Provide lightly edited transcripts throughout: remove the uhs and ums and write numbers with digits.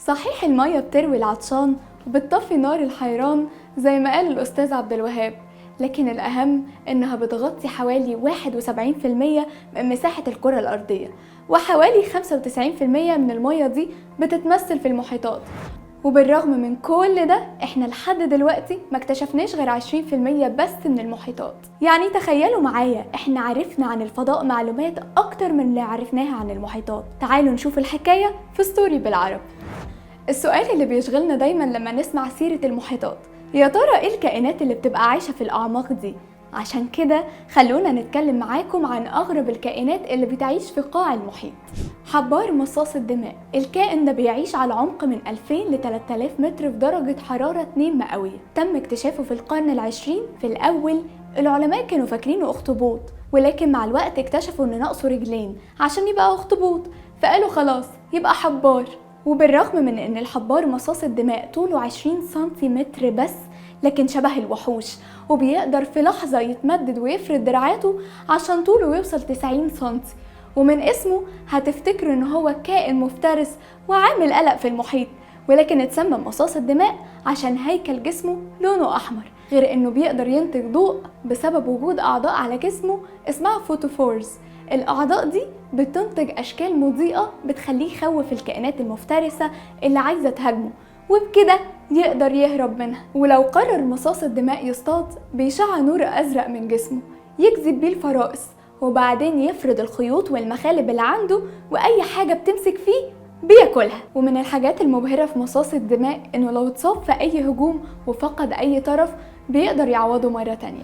صحيح المية بتروي العطشان وبتطفي نار الحيران زي ما قال الأستاذ عبد الوهاب، لكن الأهم إنها بتغطي حوالي 71% من مساحة الكرة الأرضية، وحوالي 95% من المية دي بتتمثل في المحيطات. وبالرغم من كل ده احنا لحد دلوقتي ما اكتشفناش غير 20% بس من المحيطات. يعني تخيلوا معايا احنا عرفنا عن الفضاء معلومات اكتر من اللي عرفناها عن المحيطات. تعالوا نشوف الحكاية في ستوري بالعربي. السؤال اللي بيشغلنا دايما لما نسمع سيرة المحيطات، يا ترى ايه الكائنات اللي بتبقى عايشة في الأعماق دي؟ عشان كده خلونا نتكلم معاكم عن أغرب الكائنات اللي بتعيش في قاع المحيط. حبار مصاص الدماء، الكائن ده بيعيش على عمق من 2000 ل 3000 متر في درجة حرارة 2 مئوية. تم اكتشافه في القرن العشرين. في الأول العلماء كانوا فاكرينه أخطبوط، ولكن مع الوقت اكتشفوا إن ناقصه رجلين عشان يبقى أخطبوط، فقالوا خلاص يبقى حبار. وبالرغم من إن الحبار مصاص الدماء طوله 20 سنتيمتر بس، لكن شبه الوحوش وبيقدر في لحظة يتمدد ويفرد دراعاته عشان طوله يوصل 90 سنتي. ومن اسمه هتفتكروا ان هو كائن مفترس وعامل قلق في المحيط، ولكن اتسمى مصاص الدماء عشان هيكل جسمه لونه احمر، غير انه بيقدر ينتج ضوء بسبب وجود اعضاء على جسمه اسمها فوتوفورز. الاعضاء دي بتنتج اشكال مضيئة بتخليه يخوف الكائنات المفترسة اللي عايزة تهاجمه، وبكده يقدر يهرب منها. ولو قرر مصاص الدماء يصطاد، بيشع نور ازرق من جسمه يجذب بيه الفرائس، وبعدين يفرد الخيوط والمخالب اللي عنده، واي حاجة بتمسك فيه بياكلها. ومن الحاجات المبهرة في مصاص الدماء انه لو اتصاب في اي هجوم وفقد اي طرف بيقدر يعوضه مرة تانية.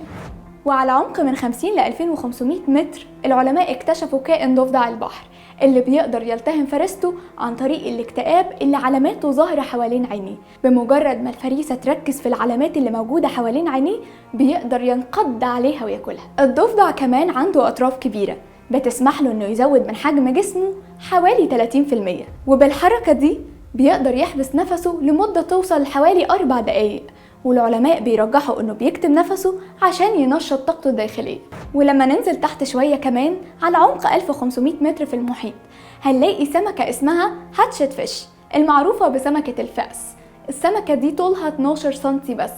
وعلى عمق من 50 ل 2500 متر العلماء اكتشفوا كائن ضفدع البحر اللي بيقدر يلتهم فريسته عن طريق الاكتئاب اللي علاماته ظاهرة حوالين عينيه. بمجرد ما الفريسة تركز في العلامات اللي موجودة حوالين عينيه بيقدر ينقض عليها وياكلها. الضفدع كمان عنده أطراف كبيرة بتسمح له انه يزود من حجم جسمه حوالي 30%، وبالحركة دي بيقدر يحبس نفسه لمدة توصل لحوالي 4 دقايق. والعلماء بيرجحوا انه بيكتم نفسه عشان ينشط طاقته الداخلية. ولما ننزل تحت شوية كمان على عمق 1500 متر في المحيط هنلاقي سمكة اسمها هاتشت فيش، المعروفة بسمكة الفأس. السمكة دي طولها 12 سنتي بس،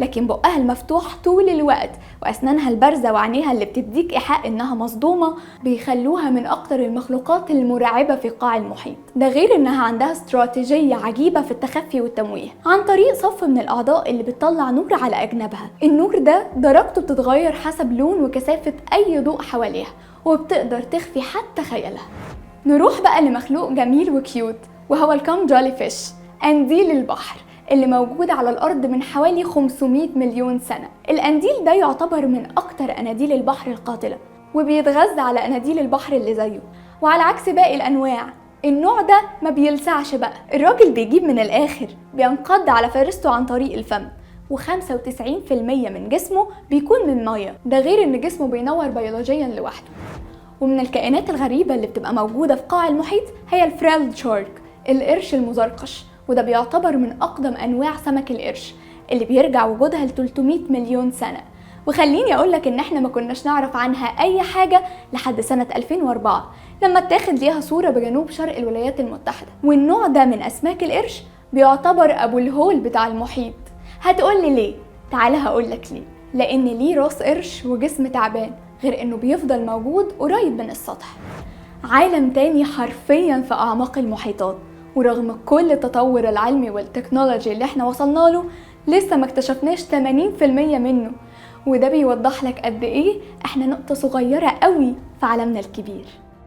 لكن بقها المفتوح طول الوقت وأسنانها البارزة وعينيها اللي بتديك إيحاء إنها مصدومة بيخلوها من أكتر المخلوقات المرعبة في قاع المحيط. ده غير إنها عندها استراتيجية عجيبة في التخفي والتمويه عن طريق صف من الأعضاء اللي بتطلع نور على أجنابها. النور ده درجته بتتغير حسب لون وكثافة أي ضوء حواليها، وبتقدر تخفي حتى خيالها. نروح بقى لمخلوق جميل وكيوت، وهو الكام جولي فيش، قنديل البحر اللي موجود على الأرض من حوالي 500 مليون سنة. القنديل ده يعتبر من أكتر أناديل البحر القاتلة، وبيتغذى على أناديل البحر اللي زيه. وعلى عكس باقي الأنواع، النوع ده ما بيلسعش بقى، الراجل بيجيب من الآخر، بينقض على فريسته عن طريق الفم، و95% من جسمه بيكون من مية. ده غير إن جسمه بينور بيولوجيا لوحده. ومن الكائنات الغريبة اللي بتبقى موجودة في قاع المحيط هي الفريلد شارك، القرش المزرقش، وده بيعتبر من أقدم أنواع سمك القرش اللي بيرجع وجودها ل 300 مليون سنة. وخليني أقولك إن إحنا ما كناش نعرف عنها أي حاجة لحد سنة 2004 لما اتاخد ليها صورة بجنوب شرق الولايات المتحدة. والنوع ده من أسماك القرش بيعتبر أبو الهول بتاع المحيط. هتقولي ليه؟ تعالى هقولك ليه. لأن ليه راس قرش وجسم تعبان، غير إنه بيفضل موجود قريب من السطح. عالم تاني حرفيا في أعماق المحيطات، ورغم كل التطور العلمي والتكنولوجي اللي احنا وصلنا له لسه ما اكتشفناش 80% منه. وده بيوضح لك قد ايه احنا نقطة صغيرة قوي في عالمنا الكبير.